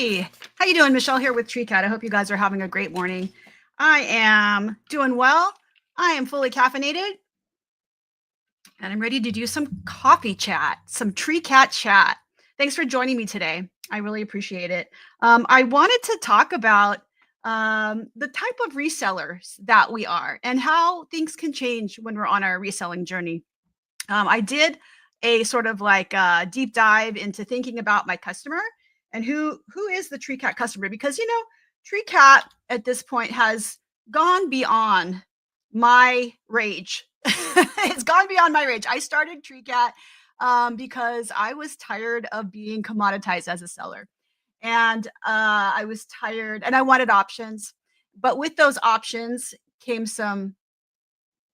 Hey, how you doing? Michelle here with Treecat. I hope you guys are having a great morning. I am doing well. I am fully caffeinated, and I'm ready to do some coffee chat, some Treecat chat. Thanks for joining me today. I really appreciate it. I wanted to talk about the type of resellers that we are and how things can change when we're on our reselling journey. I did a sort of like a deep dive into thinking about my customer and who is the Treecat customer, because Treecat at this point has gone beyond my rage. It's gone beyond my rage. I started Treecat because I was tired of being commoditized as a seller, and I was tired, and I wanted options. But with those options came some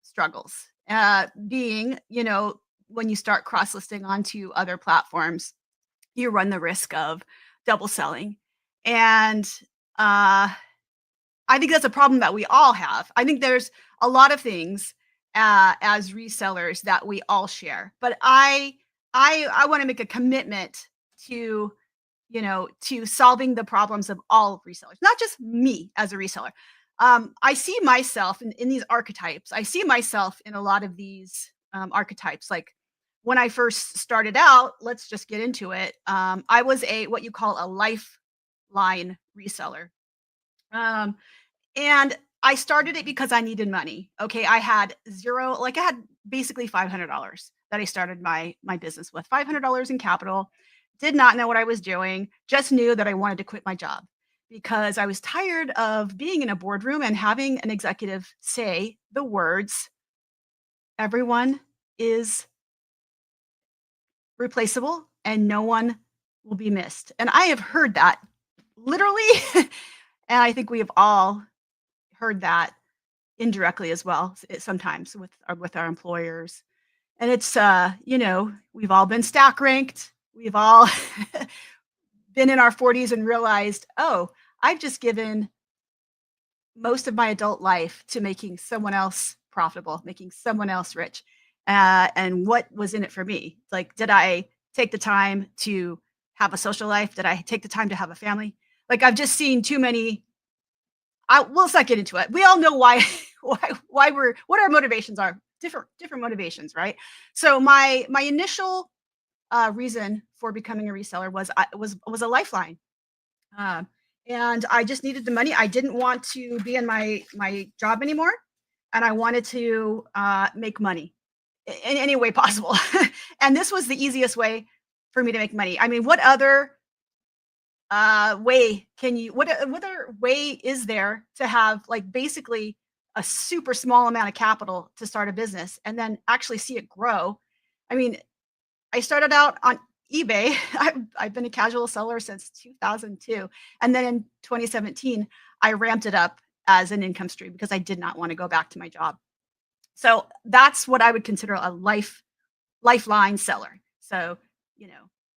struggles. Being, when you start cross listing onto other platforms, you run the risk of double selling. And I think that's a problem that we all have. I think there's a lot of things as resellers that we all share, but I want to make a commitment to to solving the problems of all resellers, not just me as a reseller. I see myself in these archetypes. I see myself in a lot of these archetypes. Like when I first started out, let's just get into it. I was what you call a lifeline reseller. Um, and I started it because I needed money. Okay. I had zero, like I had basically $500 that I started my business with, $500 in capital. Did not know what I was doing, just knew that I wanted to quit my job because I was tired of being in a boardroom and having an executive say the words, everyone is replaceable and no one will be missed. And I have heard that literally. And I think we have all heard that indirectly as well, sometimes with our employers. And it's we've all been stack ranked. We've all been in our 40s and realized, oh, I've just given most of my adult life to making someone else profitable, making someone else rich. And what was in it for me? Like, did I take the time to have a social life? Did I take the time to have a family? Like, I've just seen too many. Let's not get into it. We all know why what our motivations are. Different motivations, right? So my initial reason for becoming a reseller was a lifeline. And I just needed the money. I didn't want to be in my job anymore, and I wanted to make money in any way possible. And this was the easiest way for me to make money. I mean, what other way what other way is there to have like basically a super small amount of capital to start a business and then actually see it grow? I mean, I started out on eBay. I've been a casual seller since 2002. And then in 2017, I ramped it up as an income stream because I did not want to go back to my job. So that's what I would consider a lifeline seller. So,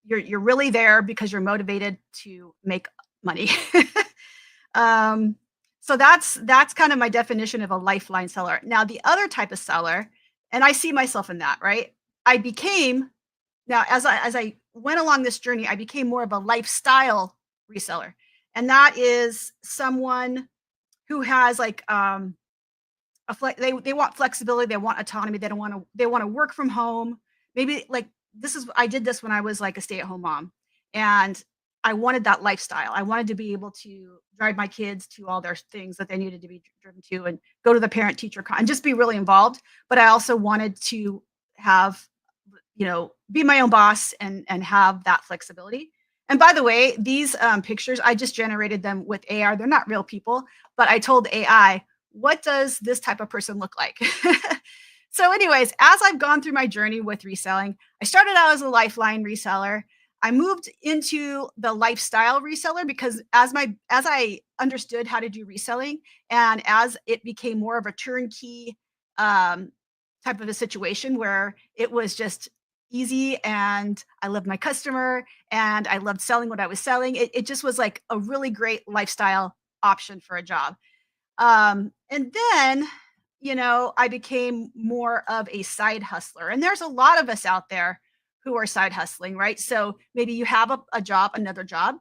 you're really there because you're motivated to make money. So that's kind of my definition of a lifeline seller. Now, the other type of seller, and I see myself in that, right? Now, as I went along this journey, I became more of a lifestyle reseller. And that is someone who has like they want flexibility, they want autonomy, they want to work from home. Maybe like I did this when I was like a stay-at-home mom, and I wanted that lifestyle. I wanted to be able to drive my kids to all their things that they needed to be driven to and go to the parent teacher and just be really involved. But I also wanted to have, be my own boss and have that flexibility. And by the way, these pictures, I just generated them with AI. They're not real people, but I told AI, what does this type of person look like? So anyways, as I've gone through my journey with reselling, I started out as a lifeline reseller. I moved into the lifestyle reseller because as I understood how to do reselling, and as it became more of a turnkey type of a situation where it was just easy and I loved my customer and I loved selling what I was selling, it just was like a really great lifestyle option for a job. And then I became more of a side hustler. And there's a lot of us out there who are side hustling, right? So maybe you have a job, another job,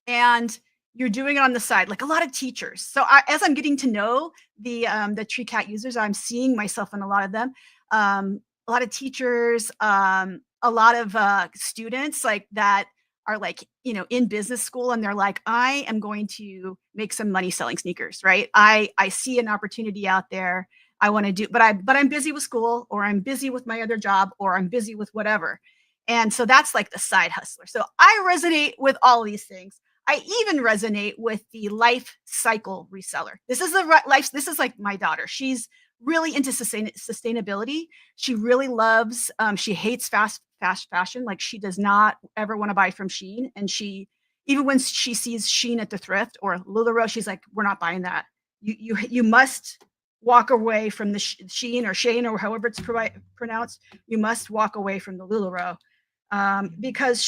and you're doing it on the side, like a lot of teachers. So as I'm getting to know the Treecat users, I'm seeing myself in a lot of them. A lot of teachers, a lot of students like that are like, in business school, and they're like, I am going to make some money selling sneakers, right? I see an opportunity out there. I want to do, but I'm busy with school, or I'm busy with my other job, or I'm busy with whatever. And so that's like the side hustler. So I resonate with all these things. I even resonate with the life cycle reseller. This is the life. This is like my daughter. She's really into sustainability. She really loves. She hates fast fashion. Like she does not ever want to buy from Shein. And she, even when she sees Shein at the thrift or Lularoe, she's like, "We're not buying that. You must walk away from the Shein or Shane or however it's pronounced. You must walk away from the Lularoe." Because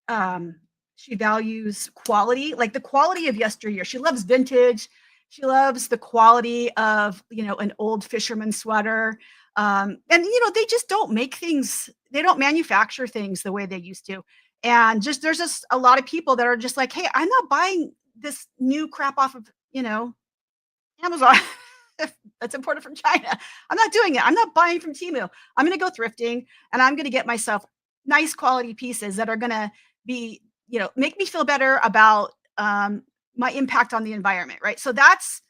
um, she values quality, like the quality of yesteryear. She loves vintage. She loves the quality of, an old fisherman sweater. And, they just don't make things, they don't manufacture things the way they used to. And there's just a lot of people that are just like, hey, I'm not buying this new crap off of, Amazon. That's imported from China. I'm not doing it. I'm not buying from Temu. I'm going to go thrifting, and I'm going to get myself nice quality pieces that are going to be, make me feel better about my impact on the environment. Right. So that's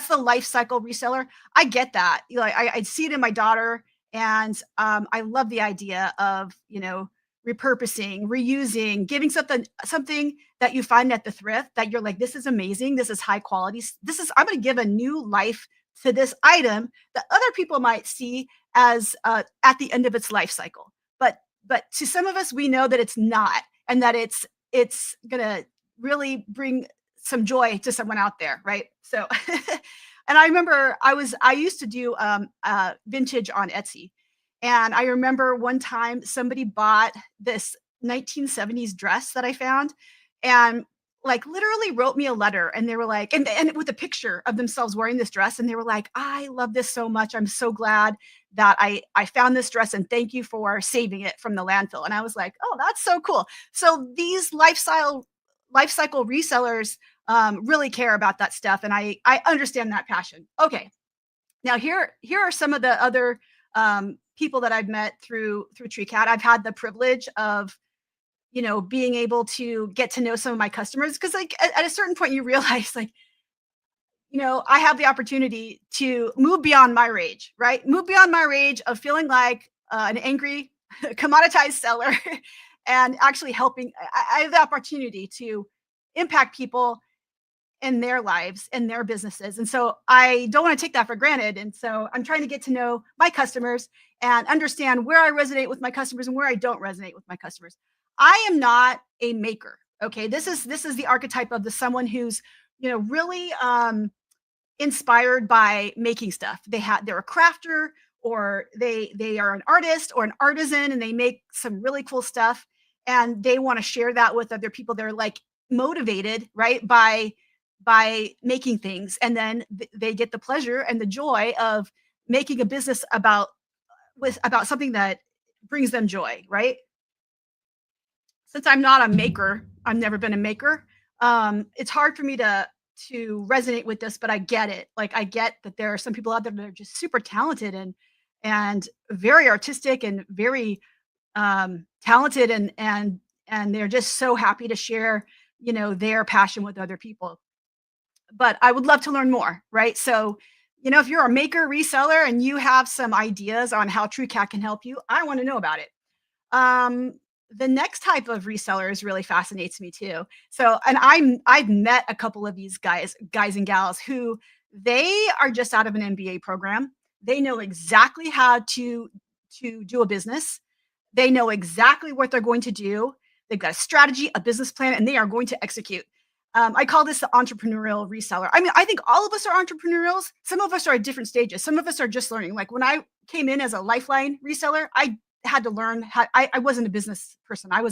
the life cycle reseller. I get that. I see it in my daughter, and I love the idea of, repurposing, reusing, giving something that you find at the thrift that you're like, this is amazing. This is high quality. I'm going to give a new life to this item that other people might see as at the end of its life cycle. But to some of us, we know that it's not, and that it's gonna really bring some joy to someone out there, right? So, and I remember I used to do vintage on Etsy, and I remember one time somebody bought this 1970s dress that I found, and like literally wrote me a letter, and they were like, and with a picture of themselves wearing this dress, and they were like, I love this so much. I'm so glad that I found this dress, and thank you for saving it from the landfill. And I was like, oh, that's so cool. So these life cycle resellers really care about that stuff, and I understand that passion. Okay, now here are some of the other people that I've met through Treecat. I've had the privilege of, being able to get to know some of my customers, because like at a certain point you realize like, I have the opportunity to move beyond my rage, right? Move beyond my rage of feeling like an angry commoditized seller and actually helping. I have the opportunity to impact people in their lives and their businesses. And so I don't want to take that for granted. And so I'm trying to get to know my customers and understand where I resonate with my customers and where I don't resonate with my customers. I am not a maker. Okay. This is the archetype of the someone who's, really inspired by making stuff. They're a crafter, or they are an artist or an artisan, and they make some really cool stuff, and they want to share that with other people. They're like motivated, right, by making things, and then they get the pleasure and the joy of making a business about something that brings them joy, right? Since I'm not a maker, I've never been a maker. It's hard for me to resonate with this, but I get it. Like I get that there are some people out there that are just super talented and very artistic and very talented, and they're just so happy to share, their passion with other people. But I would love to learn more, right? So, if you're a maker reseller and you have some ideas on how TrueCat can help you, I want to know about it. Um, the next type of resellers really fascinates me too. So, and I've met a couple of these guys and gals who they are just out of an MBA program. They know exactly how to do a business. They know exactly what they're going to do. They've got a strategy, a business plan, and they are going to execute. I call this the entrepreneurial reseller. I mean, I think all of us are entrepreneurials. Some of us are at different stages. Some of us are just learning. Like when I came in as a Lifeline reseller, I had to learn how. I wasn't a business person. I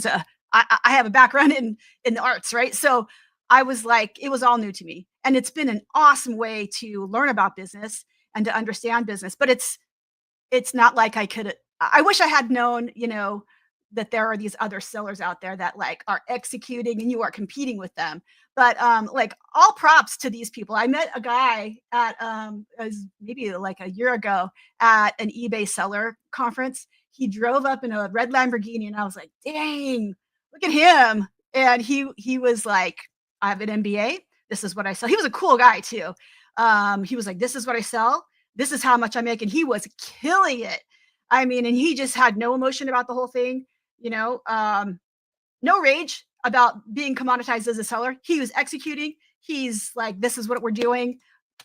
have a background in the arts, right? So I was like, it was all new to me, and it's been an awesome way to learn about business and to understand business. But it's not like I could. I wish I had known, that there are these other sellers out there that like are executing and you are competing with them. But like all props to these people. I met a guy at as maybe like a year ago at an eBay seller conference. He drove up in a red Lamborghini and I was like, dang, look at him. And he was like, I have an MBA. This is what I sell. He was a cool guy too. He was like, this is what I sell. This is how much I make. And he was killing it. I mean, and he just had no emotion about the whole thing, you know, no rage about being commoditized as a seller. He was executing. He's like, this is what we're doing.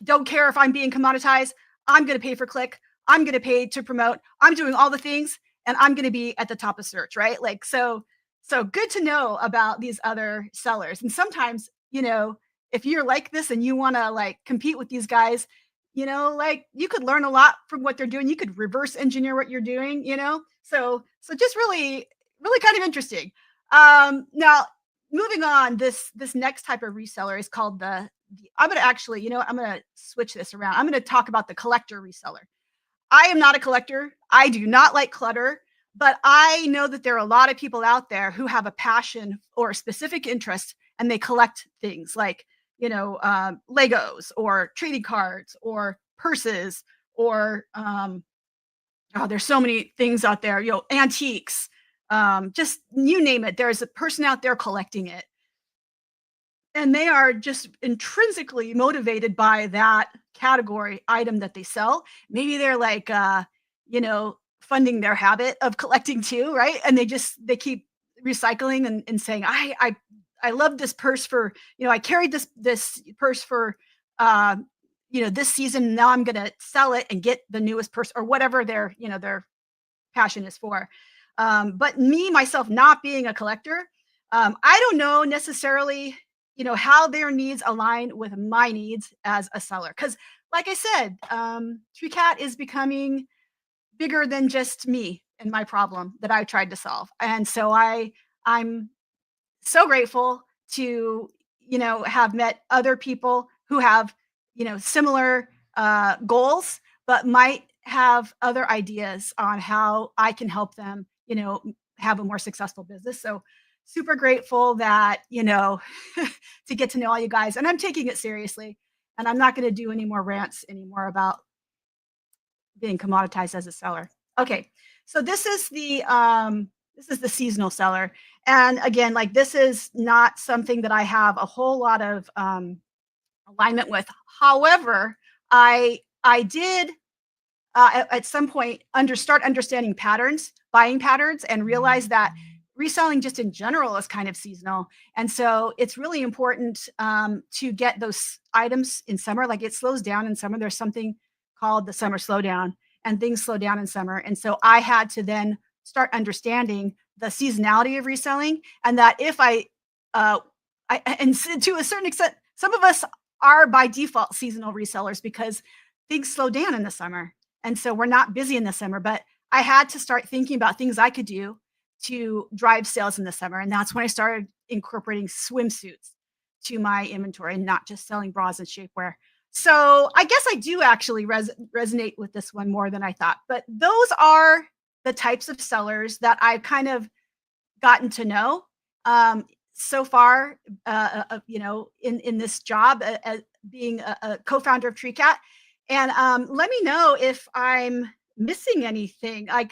Don't care if I'm being commoditized. I'm going to pay for click. I'm going to pay to promote. I'm doing all the things and I'm going to be at the top of search, right? Like, so good to know about these other sellers. And sometimes, you know, if you're like this and you want to like compete with these guys, you know, like you could learn a lot from what they're doing. You could reverse engineer what you're doing, you know? So just really, really kind of interesting. Now moving on, this next type of reseller is called the I'm going to actually, you know, I'm going to switch this around. I'm going to talk about the collector reseller. I am not a collector. I do not like clutter, but I know that there are a lot of people out there who have a passion or a specific interest and they collect things like, you know, Legos or trading cards or purses or, oh, there's so many things out there, you know, antiques, just you name it. There's a person out there collecting it and they are just intrinsically motivated by that category item that they sell. Maybe they're like, you know, funding their habit of collecting too, right? And they keep recycling and saying, I love this purse for, you know, I carried this purse for, uh, you know, this season. Now I'm gonna sell it and get the newest purse or whatever their, you know, their passion is for. But me myself, not being a collector, I don't know necessarily, you know, how their needs align with my needs as a seller. Because, like I said, Treecat is becoming bigger than just me and my problem that I tried to solve. And so I'm so grateful to, you know, have met other people who have, you know, similar goals, but might have other ideas on how I can help them, you know, have a more successful business. So super grateful that, you know, to get to know all you guys. And I'm taking it seriously. And I'm not going to do any more rants anymore about being commoditized as a seller. Okay. So this is the seasonal seller. And again, like this is not something that I have a whole lot of alignment with. However, I did at some point start understanding patterns, buying patterns, and realize that reselling just in general is kind of seasonal. And so it's really important to get those items in summer. Like it slows down in summer. There's something called the summer slowdown, and things slow down in summer. And so I had to then start understanding the seasonality of reselling, and that if to a certain extent, some of us are by default seasonal resellers because things slow down in the summer. And so we're not busy in the summer, but I had to start thinking about things I could do to drive sales in the summer. And that's when I started incorporating swimsuits to my inventory and not just selling bras and shapewear. So I guess I do actually resonate with this one more than I thought. But those are the types of sellers that I've kind of gotten to know so far, you know, in this job as being a co-founder of Treecat. And let me know if I'm missing anything. I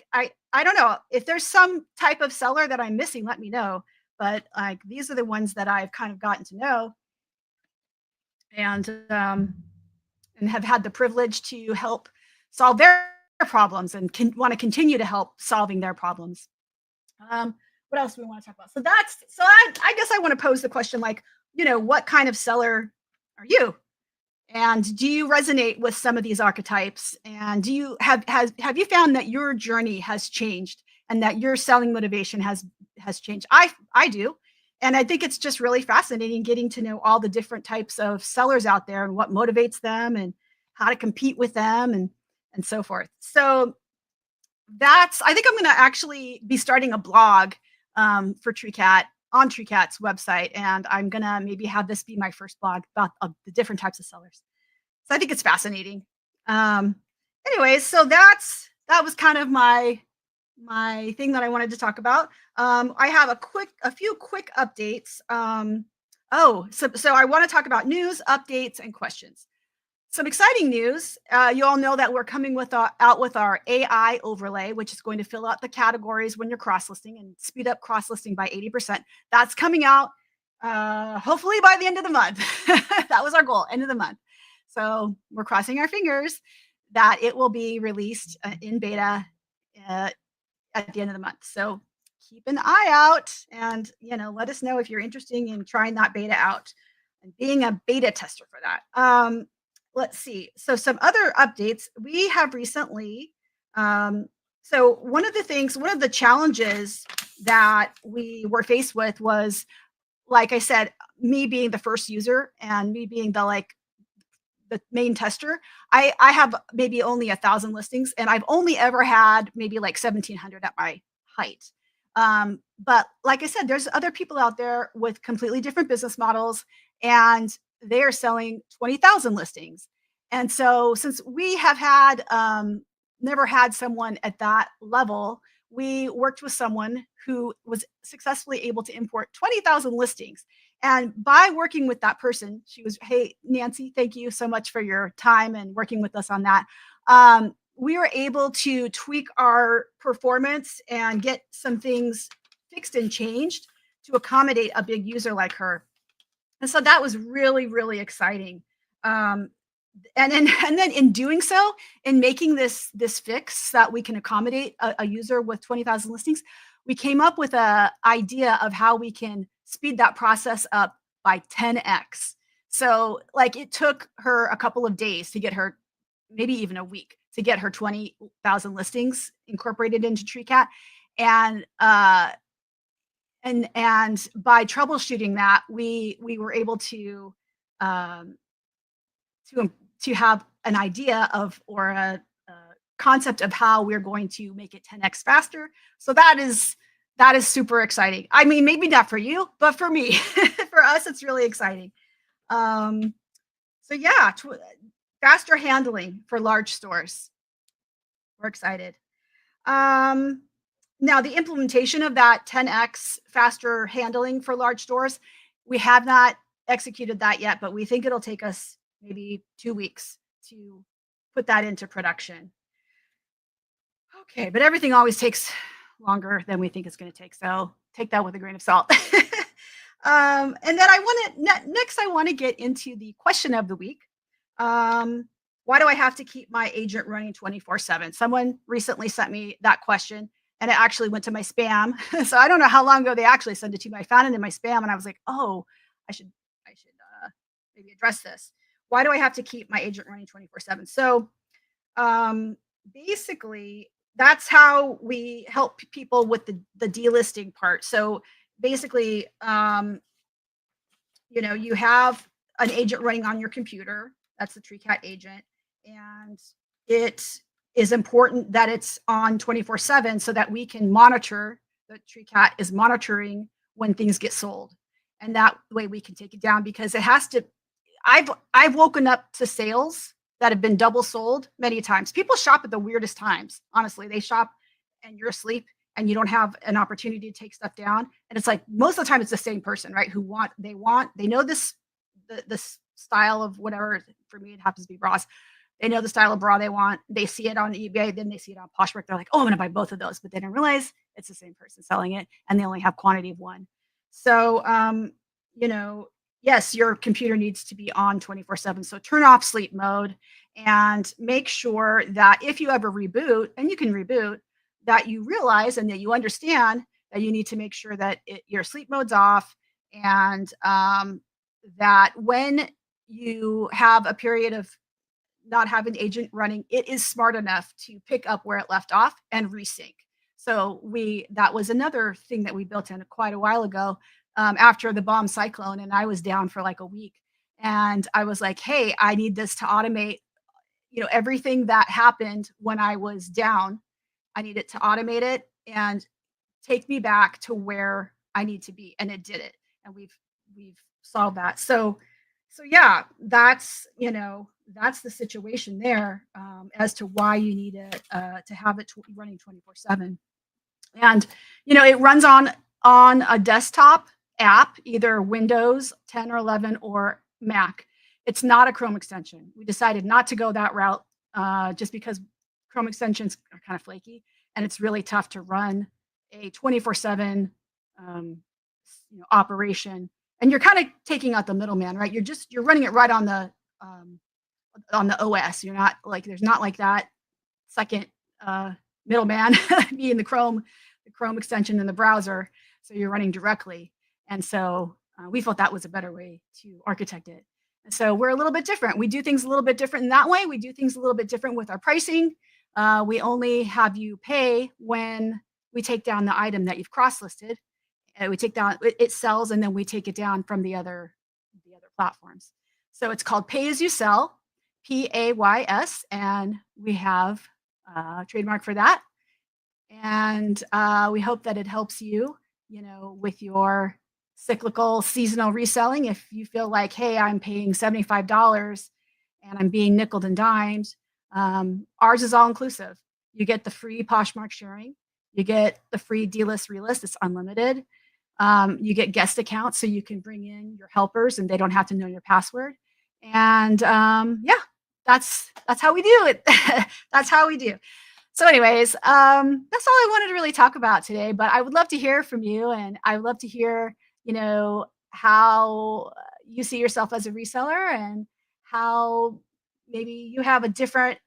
don't know if there's some type of seller that I'm missing. Let me know. But like these are the ones that I've kind of gotten to know, and have had the privilege to help solve their problems and want to continue to help solving their problems. What else do we want to talk about? So I guess I want to pose the question like, you know, what kind of seller are you? And do you resonate with some of these archetypes? And do you have you found that your journey has changed and that your selling motivation has changed? I do. And I think it's just really fascinating getting to know all the different types of sellers out there and what motivates them and how to compete with them and so forth. So I think I'm going to actually be starting a blog for Treecat on Treecat's website. And I'm going to maybe have this be my first blog about the different types of sellers. So I think it's fascinating. Anyways, so that was kind of my my thing that I wanted to talk about. I have a few quick updates. So I want to talk about news, updates, and questions. Some exciting news. You all know that we're coming out with our AI overlay, which is going to fill out the categories when you're cross listing and speed up cross listing by 80%. That's coming out hopefully by the end of the month. That was our goal, end of the month. So we're crossing our fingers that it will be released in beta uh, at the end of the month. So keep an eye out and, let us know if you're interested in trying that beta out and being a beta tester for that. Let's see. So some other updates we have recently. So one of the challenges that we were faced with was, like I said, me being the first user and me being the main tester. I have maybe only 1,000 listings, and I've only ever had maybe like 1,700 at my height. But like I said, there's other people out there with completely different business models, and they are selling 20,000 listings. And so, since we have had never had someone at that level, we worked with someone who was successfully able to import 20,000 listings. And by working with that person, she was, hey, Nancy, thank you so much for your time and working with us on that. We were able to tweak our performance and get some things fixed and changed to accommodate a big user like her. And so that was really, really exciting. And then in doing so, in making this fix that we can accommodate a user with 20,000 listings, we came up with a idea of how we can speed that process up by 10x. So like it took her a couple of days to get her, maybe even a week to get her 20,000 listings incorporated into Treecat. And and by troubleshooting that, we were able um, to have an idea of, or a concept of how we're going to make it 10x faster. So that is super exciting. I mean, maybe not for you, but for me, for us, it's really exciting. Um, so yeah, faster handling for large stores. We're excited. Now, the implementation of that 10x faster handling for large stores, we have not executed that yet, but we think it'll take us maybe 2 weeks to put that into production. Okay, but everything always takes longer than we think it's going to take, so take that with a grain of salt. And then next I want to get into the question of the week. Why do I have to keep my agent running 24/7? Someone recently sent me that question, and it actually went to my spam. So I don't know how long ago they actually sent it to me. I found it in my spam, and I was like, oh, I should maybe address this. Why do I have to keep my agent running 24/7? So basically, that's how we help people with the delisting part. So basically, you have an agent running on your computer. That's the Treecat agent. And it is important that it's on 24/7 so that we can monitor, the Treecat is monitoring when things get sold. And that way we can take it down, because it has to. I've woken up to sales that have been double sold many times. People shop at the weirdest times. Honestly, they shop and you're asleep and you don't have an opportunity to take stuff down. And it's like most of the time it's the same person, right? They know this style of whatever. For me, it happens to be bras. They know the style of bra they want. They see it on eBay, then they see it on Poshmark. They're like, oh, I'm going to buy both of those. But they didn't realize it's the same person selling it and they only have quantity of one. So, you know, yes, your computer needs to be on 24/7. So turn off sleep mode and make sure that if you ever reboot, and you can reboot, that you realize and that you understand that you need to make sure that your sleep mode's off, and that when you have a period of not having the agent running, it is smart enough to pick up where it left off and resync. So that was another thing that we built in quite a while ago, after the bomb cyclone, and I was down for like a week. And I was like, hey, I need this to automate, everything that happened when I was down. I need it to automate it and take me back to where I need to be. And it did it. And we've solved that. So yeah, that's the situation there, as to why you need it, to have it running 24/7. And it runs on a desktop app, either Windows 10 or 11 or Mac. It's not a Chrome extension. We decided not to go that route, just because Chrome extensions are kind of flaky, and it's really tough to run a 24/7 um, operation. And you're kind of taking out the middleman, right? You're running it right um, on the OS. You're not like there's not like that second uh, middleman being the Chrome extension in the browser. So you're running directly. And so we felt that was a better way to architect it. And so we're a little bit different. We do things a little bit different in that way. We do things a little bit different with our pricing. We only have you pay when we take down the item that you've cross listed. We take down it sells, and then we take it down from the other platforms. So it's called Pay as You Sell, PAYS, and we have a trademark for that. And we hope that it helps you, with your cyclical seasonal reselling. If you feel like, hey, I'm paying $75 and I'm being nickeled and dimed, ours is all inclusive. You get the free Poshmark sharing, you get the free delist relist, it's unlimited. You get guest accounts, so you can bring in your helpers and they don't have to know your password. And yeah, that's how we do it. That's how we do. So, anyways, that's all I wanted to really talk about today. But I would love to hear from you, and I would love to hear, how you see yourself as a reseller, and how maybe you have a different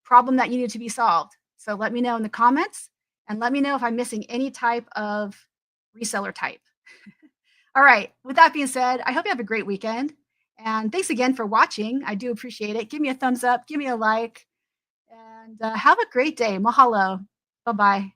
problem that you need to be solved. So let me know in the comments, and let me know if I'm missing any type of reseller type. All right. With that being said, I hope you have a great weekend. And thanks again for watching. I do appreciate it. Give me a thumbs up, give me a like, and have a great day. Mahalo. Bye bye.